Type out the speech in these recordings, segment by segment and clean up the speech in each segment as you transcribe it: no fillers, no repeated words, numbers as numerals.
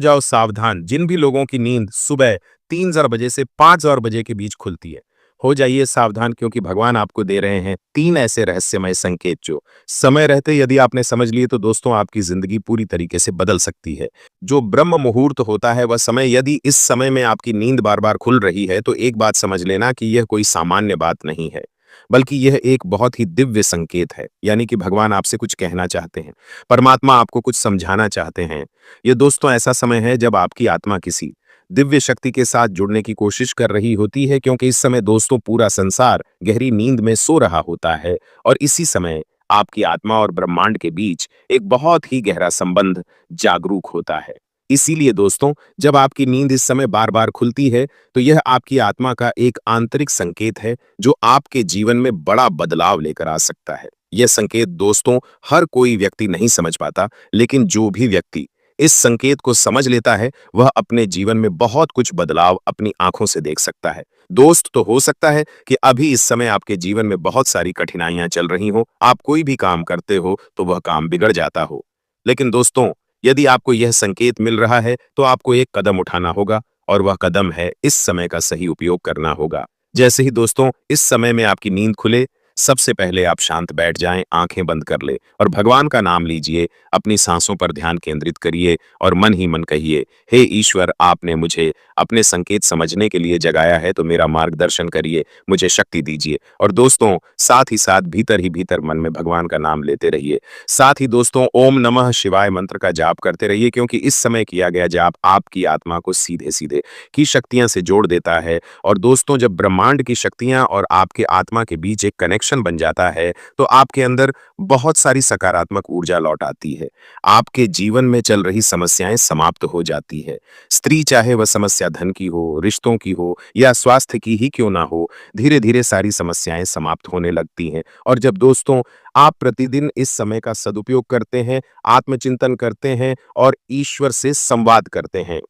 जाओ सावधान, जिन भी लोगों की नींद सुबह 3:00 बजे से 5:00 बजे के बीच खुलती है, हो जाइए सावधान क्योंकि भगवान आपको दे रहे हैं 3 ऐसे रहस्यमय संकेत जो समय रहते यदि आपने समझ लिए तो दोस्तों आपकी ज़िंदगी पूरी तरीके से बदल सकती है। जो ब्रह्म मुहूर्त होता है वह समय यदि इस समय में आपकी नींद बार-बार खुल रही है तो एक बात समझ लेना कि यह कोई सामान्य बात नहीं है, बल्कि यह एक बहुत ही दिव्य संकेत है, यानी कि भगवान आपसे कुछ कहना चाहते हैं, परमात्मा आपको कुछ समझाना चाहते हैं। ये दोस्तों ऐसा समय है जब आपकी आत्मा किसी दिव्य शक्ति के साथ जुड़ने की कोशिश कर रही होती है क्योंकि इस समय दोस्तों पूरा संसार गहरी नींद में सो रहा होता है और इसी समय आपकी आत्मा और ब्रह्मांड के बीच एक बहुत ही गहरा संबंध जागरूक होता है। इसीलिए दोस्तों जब आपकी नींद इस समय बार-बार खुलती है तो यह आपकी आत्मा का एक आंतरिक संकेत है जो आपके जीवन में बड़ा बदलाव लेकर आ सकता है। यह संकेत दोस्तों हर कोई व्यक्ति नहीं समझ पाता, लेकिन जो भी व्यक्ति इस संकेत को समझ लेता है वह अपने जीवन में बहुत कुछ बदलाव अपनी आंखों से देख सकता है। दोस्त तो हो सकता है कि अभी इस समय आपके जीवन में बहुत सारी कठिनाइयां चल रही हो, आप कोई भी काम करते हो तो वह काम बिगड़ जाता हो, लेकिन दोस्तों यदि आपको यह संकेत मिल रहा है तो आपको एक कदम उठाना होगा और वह कदम है इस समय का सही उपयोग करना होगा। जैसे ही दोस्तों इस समय में आपकी नींद खुले, सबसे पहले आप शांत बैठ जाएं, आंखें बंद कर ले और भगवान का नाम लीजिए, अपनी सांसों पर ध्यान केंद्रित करिए और मन ही मन कहिए, हे ईश्वर आपने मुझे अपने संकेत समझने के लिए जगाया है तो मेरा मार्गदर्शन करिए, मुझे शक्ति दीजिए। और दोस्तों साथ ही साथ भीतर ही भीतर मन में भगवान का नाम लेते रहिए। साथ ही दोस्तों ओम नमः शिवाय मंत्र का जाप करते रहिए क्योंकि इस समय किया गया जाप आपकी आत्मा को सीधे सीधे की शक्तियां से जोड़ देता है। और दोस्तों जब ब्रह्मांड की शक्तियां और आपके आत्मा के बीच एक कनेक्शन बन जाता है तो आपके अंदर बहुत सारी सकारात्मक ऊर्जा लौट आती है, आपके जीवन में चल रही समस्याएं समाप्त हो जाती है। स्त्री चाहे वह समस्या धन की हो, रिश्तों की हो या स्वास्थ्य की ही क्यों ना हो, धीरे धीरे सारी समस्याएं समाप्त होने लगती हैं। और जब दोस्तों आप प्रतिदिन इस समय का सदुपयोग करते हैं, आत्मचिंतन करते हैं और ईश्वर से संवाद करते हैं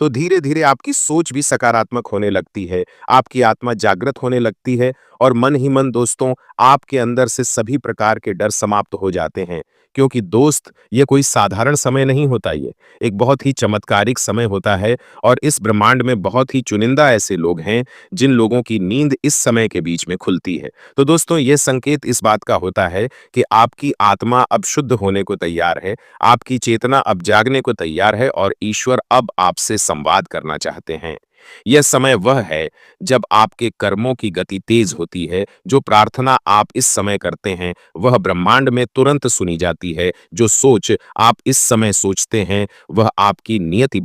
तो धीरे धीरे आपकी सोच भी सकारात्मक होने लगती है, आपकी आत्मा जागृत होने लगती है और मन ही मन दोस्तों आपके अंदर से सभी प्रकार के डर समाप्त हो जाते हैं। क्योंकि दोस्त ये कोई साधारण समय नहीं होता, ये एक बहुत ही चमत्कारिक समय होता है और इस ब्रह्मांड में बहुत ही चुनिंदा ऐसे लोग हैं जिन लोगों की नींद इस समय के बीच में खुलती है। तो दोस्तों ये संकेत इस बात का होता है कि आपकी आत्मा अब शुद्ध होने को तैयार है, आपकी चेतना अब जागने को तैयार है और ईश्वर अब आपसे संवाद करना चाहते हैं। यह समय वह है जब आपके कर्मों की गति तेज होती है, जो प्रार्थना आप इस समय करते हैं वह ब्रह्मांड में तुरंत सुनी जाती है, जो सोच आप इस समय सोचते हैं वह आपकी नियति